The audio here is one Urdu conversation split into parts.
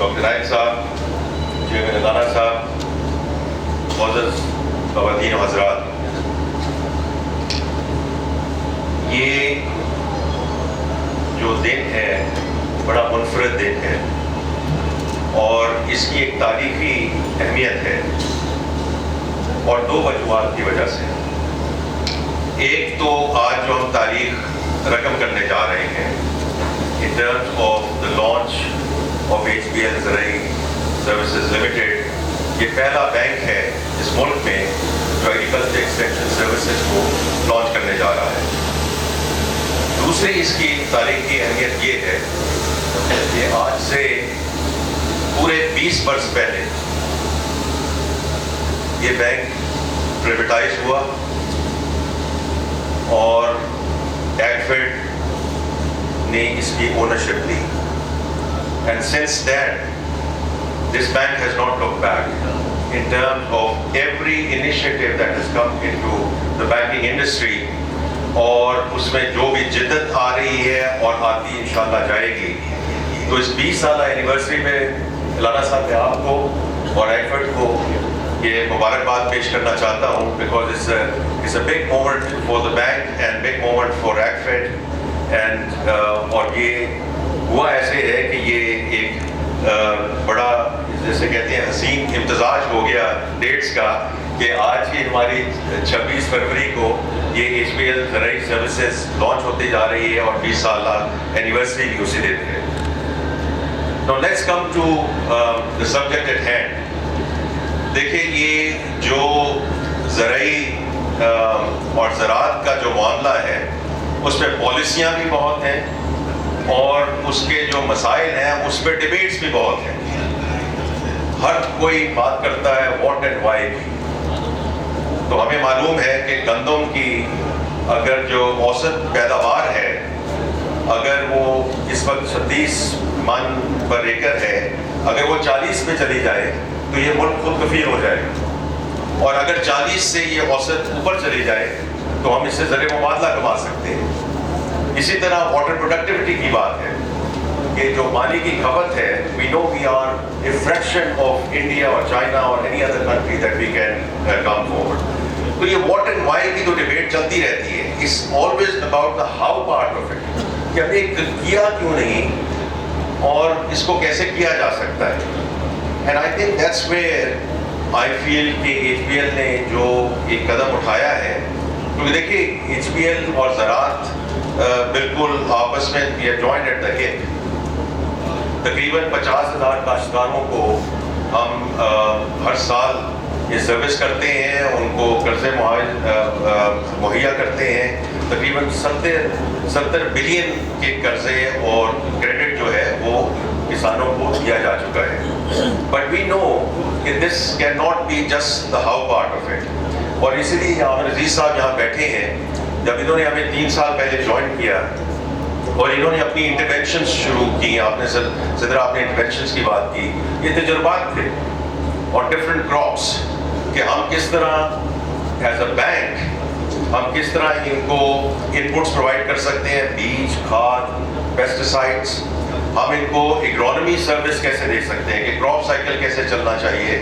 ڈاکٹر نائب صاحب, چیئرمین رانا صاحب, معزز خواتین و حضرات, یہ جو دن ہے بڑا منفرد دن ہے اور اس کی ایک تاریخی اہمیت ہے, اور دو وجوہات کی وجہ سے. ایک تو آج جو ہم تاریخ رقم کرنے جا رہے ہیں in terms of the launch of HBL زرعی سروسز لمیٹڈ, یہ پہلا بینک ہے اس ملک میں جو ایگریکلچر ایکسٹینشن سروسز کو لانچ کرنے جا رہا ہے. دوسری اس کی تاریخی اہمیت یہ ہے کہ آج سے پورے 20 برس پہلے یہ بینک پرائیویٹائز ہوا اور ایگفیڈ نے اس کی اونرشپ لی. And since then this bank has not looked back in terms of every initiative that has come into the banking industry, اور اس میں جو بھی جدت آ رہی ہے اور آتی انشاءاللہ جائے گی. تو اس 20 سالہ اینیورسری میں رانا صاحب میں آپ کو اور ایگفیڈ کو یہ مبارکباد پیش کرنا چاہتا ہوں, because it's a big moment for the bank and big moment for ایگفیڈ. اینڈ اور یہ ہوا ایسے ہے کہ یہ ایک بڑا جیسے کہتے ہیں حسین امتزاج ہو گیا ڈیٹس کا, کہ آج ہی ہماری 26 فروری کو یہ HBL زرعی سروسز لانچ ہوتی جا رہی ہے اور 20 سالہ اینیورسری بھی اسی دن ہے. Now let's come to the subject at hand. دیکھیں یہ جو زرعی اور زراعت کا جو معاملہ ہے اس میں پالیسیاں بھی بہت ہیں اور اس کے جو مسائل ہیں اس پہ ڈیبیٹس بھی بہت ہیں. ہر کوئی بات کرتا ہے واٹ اینڈ وائی کی. تو ہمیں معلوم ہے کہ گندم کی اگر جو اوسط پیداوار ہے اگر وہ اس وقت 36 من پر ایکڑ ہے, اگر وہ 40 پہ چلی جائے تو یہ ملک خود کفیل ہو جائے گا, اور اگر 40 سے یہ اوسط اوپر چلی جائے تو ہم اس سے زر مبادلہ کما سکتے ہیں. اسی طرح واٹر پروڈکٹیوٹی کی بات ہے کہ جو پانی کی کھپت ہے, we know we are a fraction of India or China or any other country that we can come forward. تو یہ what and why کی جو ڈیبیٹ چلتی رہتی ہے, it's always about the how part of it, کہ ہم نے کیا کیوں نہیں اور اس کو کیسے کیا جا سکتا ہے. And I think that's where I feel کہ HBL نے جو ایک قدم اٹھایا ہے, کیونکہ دیکھیے HBL اور زراعت بالکل آپس میں یہ جوائنٹ ایٹ دا ہپ. تقریباً 50,000 کاشتکاروں کو ہم ہر سال یہ سروس کرتے ہیں, ان کو قرضے مہیا کرتے ہیں. تقریباً 70 بلین کے قرضے اور کریڈٹ جو ہے وہ کسانوں کو دیا جا چکا ہے. بٹ وی نو کہ this can not be just the how part of it. اور اسی لیے عامر عزیز صاحب یہاں بیٹھے ہیں, جب انہوں نے ہمیں 3 سال پہلے جوائن کیا اور انہوں نے اپنی انٹرونشنز شروع کی, آپ نے صدر آپ نے انٹرونشنز کی بات کی, یہ تجربات تھے اور ڈفرینٹ کراپس کہ ہم کس طرح ایز اے بینک ہم کس طرح ان کو ان پٹس پرووائڈ کر سکتے ہیں, بیج, کھاد, پیسٹیسائڈس. ہم ان کو ایگرونومی سروس کیسے دے سکتے ہیں کہ کراپ سائیکل کیسے چلنا چاہیے,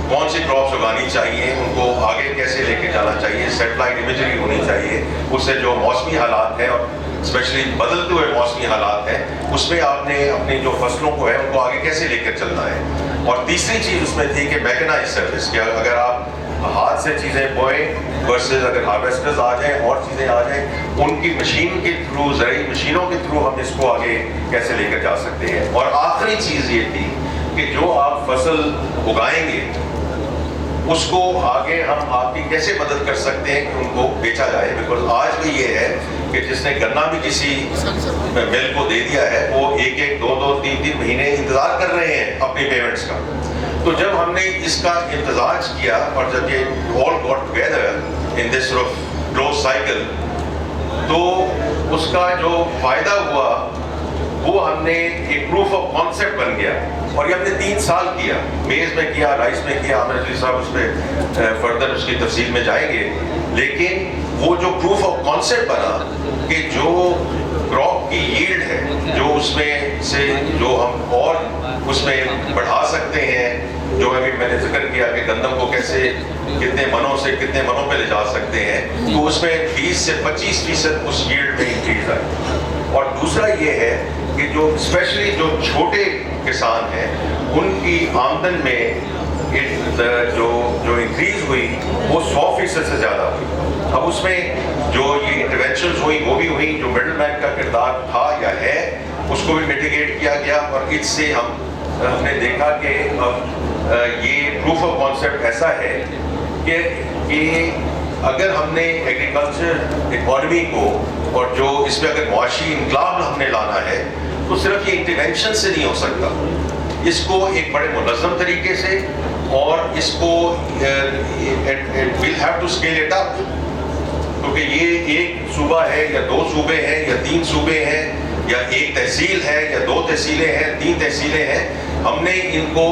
کون سی کراپس اگانی چاہیے, ان کو آگے کیسے لے کے جانا چاہیے. سیٹلائٹ امیجری ہونی چاہیے, اس سے جو موسمی حالات ہیں اور اسپیشلی بدلتے ہوئے موسمی حالات ہیں اس میں آپ نے اپنی جو فصلوں کو ہے ان کو آگے کیسے لے کر چلنا ہے. اور تیسری چیز اس میں تھی کہ میکنائز سروس, کہ اگر آپ ہاتھ سے چیزیں بوئیں ورسز اگر ہارویسٹرز آ جائیں اور چیزیں آ جائیں, ان کی مشین کے تھرو, زرعی مشینوں کے تھرو ہم اس کو آگے کیسے لے کر جا سکتے ہیں. اور آخری چیز یہ تھی کہ جو آپ فصل اگائیں گے اس کو آگے ہم آپ کی کیسے مدد کر سکتے ہیں کہ ان کو بیچا جائے. بیکاز آج بھی یہ ہے کہ جس نے گنا بھی کسی مل کو دے دیا ہے وہ 1-1, 2-2, 3-3 مہینے انتظار کر رہے ہیں اپنی پیمنٹس کا. تو جب ہم نے اس کا امتزاج کیا اور جب یہ all got together in this sort of closed cycle, تو اس کا جو فائدہ ہوا وہ ہم نے ایک پروف آف کانسیپٹ بن گیا. اور یہ ہم نے 3 سال کیا, میز میں کیا, رائس میں کیا. عامر عزیز صاحب اس پہ فردر اس کی تفصیل میں جائیں گے, لیکن وہ جو پروف آف کانسیپٹ بنا کہ جو کراپ کی ییلڈ ہے جو اس میں سے جو ہم اور اس میں بڑھا سکتے ہیں، جو ابھی میں نے ذکر کیا کہ گندم کو کیسے کتنے منوں سے کتنے منوں پہ لے جا سکتے ہیں، تو اس میں 20 سے 25% اس ییلڈ میں انکریز آئی. اور دوسرا یہ ہے کہ جو اسپیشلی جو چھوٹے کسان ہیں ان کی آمدن میں جو انکریز ہوئی وہ 100% سے زیادہ ہوئی. اب اس میں جو یہ انٹرونشنز ہوئی وہ بھی ہوئی، جو مڈل مین کا کردار تھا یا ہے اس کو بھی میٹیگیٹ کیا گیا، اور اس سے ہم نے دیکھا کہ اب یہ پروف آف کانسیپٹ ایسا ہے کہ اگر ہم نے ایگریکلچر اکانومی کو اور جو اس میں اگر معاشی انقلاب ہم نے لانا ہے تو صرف یہ انٹرونشن سے نہیں ہو سکتا، اس کو ایک بڑے منظم طریقے سے، اور اس کو we'll have to scale it up، کیونکہ یہ ایک صوبہ ہے یا 2 صوبے ہیں یا 3 صوبے ہیں یا ایک تحصیل ہے یا 2 تحصیلیں ہیں 3 تحصیلیں ہیں، ہم نے ان کو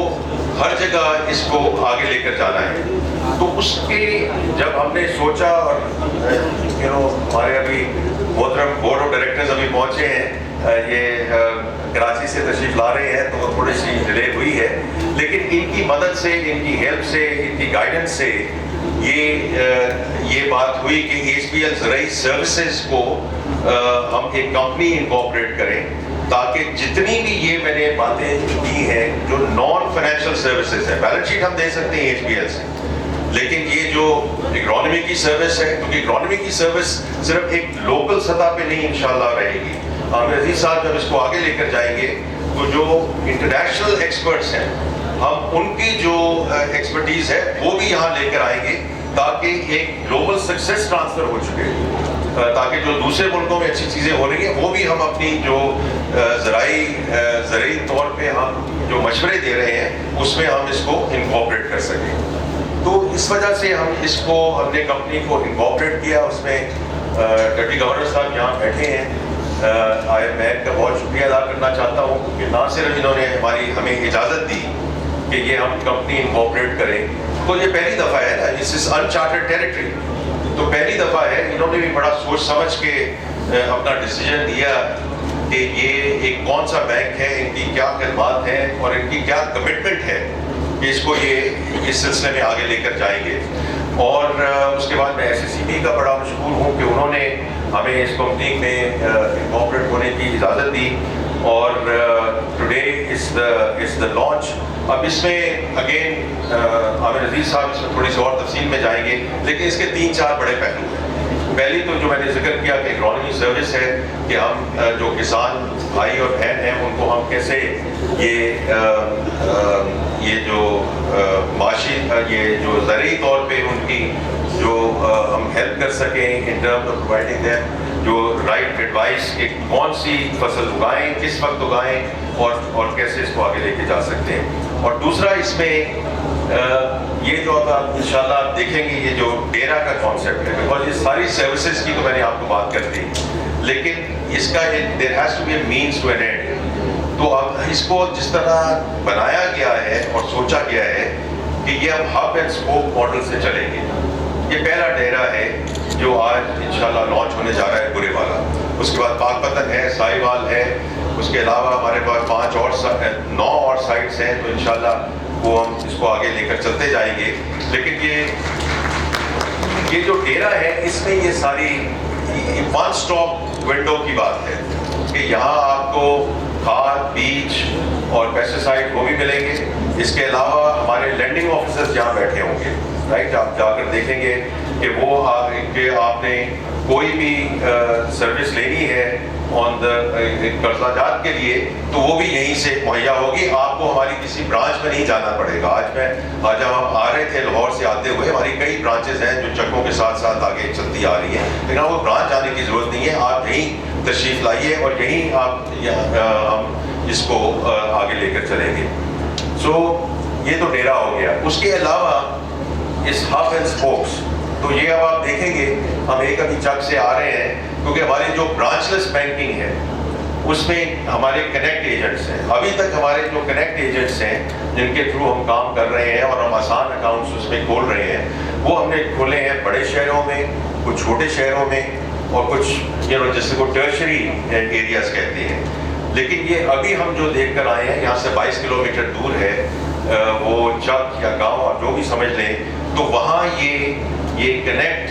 ہر جگہ اس کو آگے لے کر جانا ہے. تو اس کے جب ہم نے سوچا، اور ہمارے ابھی محترم بورڈ آف ڈائریکٹرز ابھی پہنچے ہیں، یہ کراچی سے تشریف لا رہے ہیں تو تھوڑی سی ڈیلے ہوئی ہے، لیکن ان کی مدد سے، ان کی ہیلپ سے، ان کی گائیڈنس سے یہ بات ہوئی کہ ایچ پی ایل زرعی سروسز کو ہم ایک کمپنی انکارپوریٹ کریں، تاکہ جتنی بھی یہ میں نے باتیں کی ہیں جو نان فائنینشیل سروسز ہیں، بیلنس شیٹ ہم دے سکتے ہیں ایچ پی ایل سے، لیکن یہ جو اکانومی کی سروس ہے، کیونکہ اکانومی کی سروس صرف ایک لوکل سطح پہ نہیں انشاءاللہ رہے گی. عامر عزیز صاحب جب اس کو آگے لے کر جائیں گے تو جو انٹرنیشنل ایکسپرٹس ہیں ہم ان کی جو ایکسپرٹیز ہے وہ بھی یہاں لے کر آئیں گے، تاکہ ایک گلوبل سکسیس ٹرانسفر ہو چکے، تاکہ جو دوسرے ملکوں میں اچھی چیزیں ہو رہی ہیں وہ بھی ہم اپنی جو زرعی طور پہ ہم جو مشورے دے رہے ہیں اس میں ہم اس کو انکارپوریٹ کر سکیں. تو اس وجہ سے ہم نے کمپنی کو انکارپوریٹ کیا. اس میں ڈپٹی گورنر صاحب یہاں بیٹھے ہیں، میں کا بہت شکریہ ادا کرنا چاہتا ہوں کہ نہ صرف انہوں نے ہمیں اجازت دی کہ یہ ہم کمپنی انکارپوریٹ کریں، تو یہ پہلی دفعہ ہے نا، اس از انچارٹرڈ ٹیریٹری، تو پہلی دفعہ ہے. انہوں نے بھی بڑا سوچ سمجھ کے اپنا ڈیسیجن دیا کہ یہ ایک کون سا بینک ہے، ان کی کیا خدمات ہیں اور ان کی کیا کمٹمنٹ ہے کہ اس کو یہ اس سلسلے میں آگے لے کر جائیں گے. اور اس کے بعد میں ایس سی بی کا بڑا مشکور ہوں کہ انہوں نے ہمیں اس کمپنی میں انکارپوریٹ ہونے کی اجازت دی، اور ٹوڈے از دا لانچ. اب اس میں اگین عامر عزیز صاحب اس میں تھوڑی سی اور تفصیل میں جائیں گے، لیکن اس کے 3-4 بڑے پہلو ہیں. پہلی تو جو میں نے ذکر کیا کہ اکانومی سروس ہے، کہ ہم جو کسان بھائی اور بہن ہیں ان کو ہم کیسے یہ جو معاشی یہ جو زرعی طور پہ ان کی جو ہم ہیلپ کر سکیں in terms of providing them جو رائٹ ایڈوائس کہ کون سی فصل اگائیں، کس وقت اگائیں، اور کیسے اس کو آگے لے کے جا سکتے ہیں. اور دوسرا اس میں یہ جو اب آپ انشاءاللہ آپ دیکھیں گے یہ جو ڈیرا کا کانسیپٹ ہے، بیکاز یہ ساری سروسز کی تو میں نے آپ کو بات کر دی، لیکن اس کا there has to be a means to an end. تو اب اس کو جس طرح بنایا گیا ہے اور سوچا گیا ہے کہ یہ اب ہب اینڈ اسپوک ماڈل سے چلیں گے. یہ پہلا ڈیرا ہے جو آج انشاءاللہ لانچ ہونے جا رہا ہے برے والا. اس کے بعد پاک پتن ہے، سائیوال ہے، اس کے علاوہ ہمارے پاس 9 اور سائٹس ہیں، تو انشاءاللہ وہ ہم اس کو آگے لے کر چلتے جائیں گے. لیکن یہ جو ڈیرا ہے اس میں یہ ساری ون سٹاپ ونڈو کی بات ہے کہ یہاں آپ کو کھاد، بیج اور پیسٹیسائڈ وہ بھی ملیں گے. اس کے علاوہ ہمارے لینڈنگ آفیسرز جہاں بیٹھے ہوں گے، رائٹ، آپ جا کر دیکھیں گے کہ وہ آپ نے کوئی بھی سروس لینی ہے آن دا قرضہ جات کے لیے تو وہ بھی یہیں سے مہیا ہوگی. آپ کو ہماری کسی برانچ میں نہیں جانا پڑے گا. آج جب ہم آ رہے تھے لاہور سے آتے ہوئے، ہماری کئی برانچز ہیں جو چکوں کے ساتھ ساتھ آگے چلتی آ رہی ہیں، لیکن وہ برانچ آنے کی ضرورت نہیں ہے. آپ یہیں تشریف لائیے اور یہیں ہم اس کو آگے لے کر چلیں گے. سو یہ تو ڈیرا ہو گیا. اس کے علاوہ اس ہب اینڈ اسپوکس، تو یہ اب آپ دیکھیں گے ہم ایک ابھی چک سے آ رہے ہیں کیونکہ ہماری جو برانچ لیس بینکنگ ہے اس میں ہمارے کنیکٹ ایجنٹس ہیں. ابھی تک ہمارے جو کنیکٹ ایجنٹس ہیں جن کے تھرو ہم کام کر رہے ہیں اور ہم آسان اکاؤنٹس اس میں کھول رہے ہیں، وہ ہم نے کھولے ہیں بڑے شہروں میں، کچھ چھوٹے شہروں میں. اور کچھ جس کو ٹرشری ایریاز کہتے ہیں. لیکن یہ ابھی ہم جو دیکھ کر آئے ہیں یہاں سے 22 کلومیٹر دور ہے وہ چک یا گاؤں آپ جو بھی سمجھ لیں, تو وہاں یہ کنیکٹ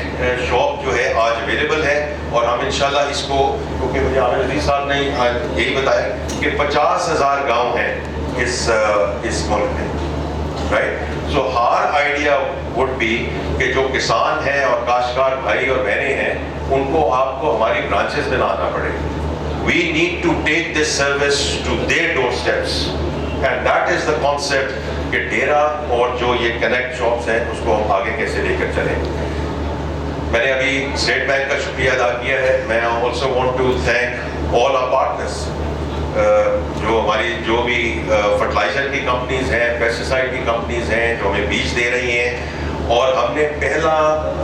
شاپ جو ہے آج اویلیبل ہے. اور ہم انشاءاللہ اس کو, کیونکہ مجھے عامر عزیز صاحب نے یہی بتایا کہ 50,000 گاؤں ہیں اس ملک میں, رائٹ. سو ہر آئیڈیا وڈ بی کہ جو کسان ہیں اور کاشتکار بھائی اور بہنیں ہیں ان کو آپ کو ہماری برانچز میں نہ آنا پڑے. We need to take this service to their doorsteps, and that is the concept کہ ڈیرا اور جو یہ کنیکٹ شاپس ہیں اس کو ہم آگے کیسے لے کر چلیں. میں نے ابھی اسٹیٹ بینک کا شکریہ ادا کیا ہے. میں also want to thank all our partners, جو ہماری جو بھی فرٹیلائزر کی کمپنیز ہیں, پیسٹیسائڈ کی کمپنیز ہیں جو ہمیں بیج دے رہی ہیں. اور ہم نے پہلا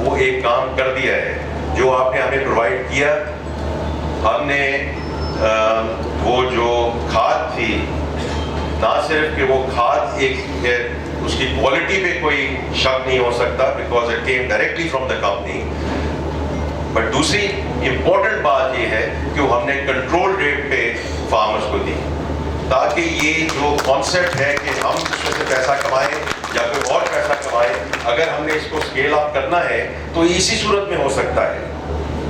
وہ ایک کام کر دیا ہے جو آپ نے ہمیں پرووائڈ کیا. ہم نے وہ جو کھاد تھی, نہ صرف کہ وہ کھاد ایک اس کی کوالٹی پہ کوئی شک نہیں ہو سکتا because it came directly from the company, but دوسری امپورٹنٹ بات یہ ہے کہ وہ ہم نے کنٹرول ریٹ پہ فارمرز کو دی, تاکہ یہ جو کانسیپٹ ہے کہ ہم اس میں سے پیسہ کمائیں یا کوئی اور پیسہ کمائیں, اگر ہم نے اس کو اسکیل اپ کرنا ہے تو اسی صورت میں ہو سکتا ہے,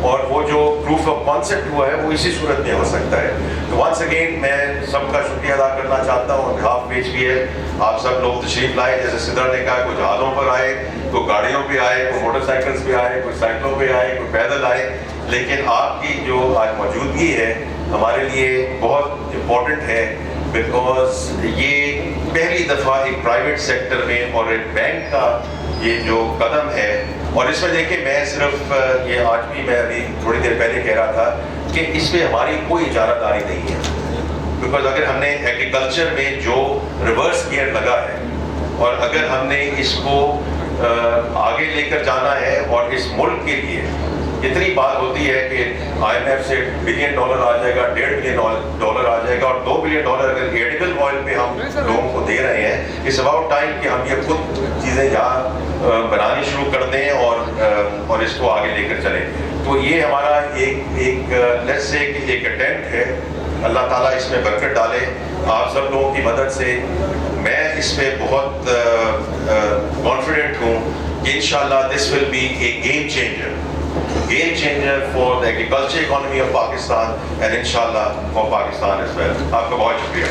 اور وہ جو پروف آف کانسیپٹ ہوا ہے وہ اسی صورت میں ہو سکتا ہے. تو ونس اگین میں سب کا شکریہ ادا کرنا چاہتا ہوں آن بہاف آف HBL. آپ سب لوگ تشریف لائے, جیسے سدر نے کہا, کوئی جہازوں پر آئے, کوئی گاڑیوں پہ آئے, کوئی موٹر سائیکلس پہ آئے, کوئی سائیکلوں پہ آئے, کوئی پیدل آئے, لیکن آپ کی جو آج موجودگی ہے ہمارے لیے بہت امپورٹنٹ ہے, بیکاز یہ پہلی دفعہ ایک پرائیویٹ سیکٹر میں اور ایک بینک کا یہ جو قدم ہے. اور اس میں دیکھیں, میں صرف یہ آج بھی میں ابھی تھوڑی دیر پہلے کہہ رہا تھا کہ اس پہ ہماری کوئی اجارہ داری نہیں ہے, بیکاز اگر ہم نے ایگریکلچر میں جو ریورس گیئر لگا ہے اور اگر ہم نے اس کو آگے لے کر جانا ہے, اور اس ملک کے لیے اتنی بات ہوتی ہے کہ IMF سے $1 بلین آ جائے گا, $1.5 بلین آ جائے گا, اور $2 بلین اگر ایڈیبل آئل پہ ہم لوگوں کو دے رہے ہیں, اٹس اباؤٹ ٹائم کہ ہم یہ خود چیزیں یہاں بنانی شروع کر دیں اور اس کو آگے لے کر چلیں. تو یہ ہمارا ایک لیٹس سے ایک اٹیمپٹ ہے. اللہ تعالیٰ اس میں برکت ڈالے آپ سب لوگوں کی مدد سے. میں اس پہ بہت کانفیڈنٹ ہوں کہ انشاءاللہ this will be a game changer for the agriculture economy of Pakistan and inshallah for Pakistan as well. آپ کا بہت شکریہ.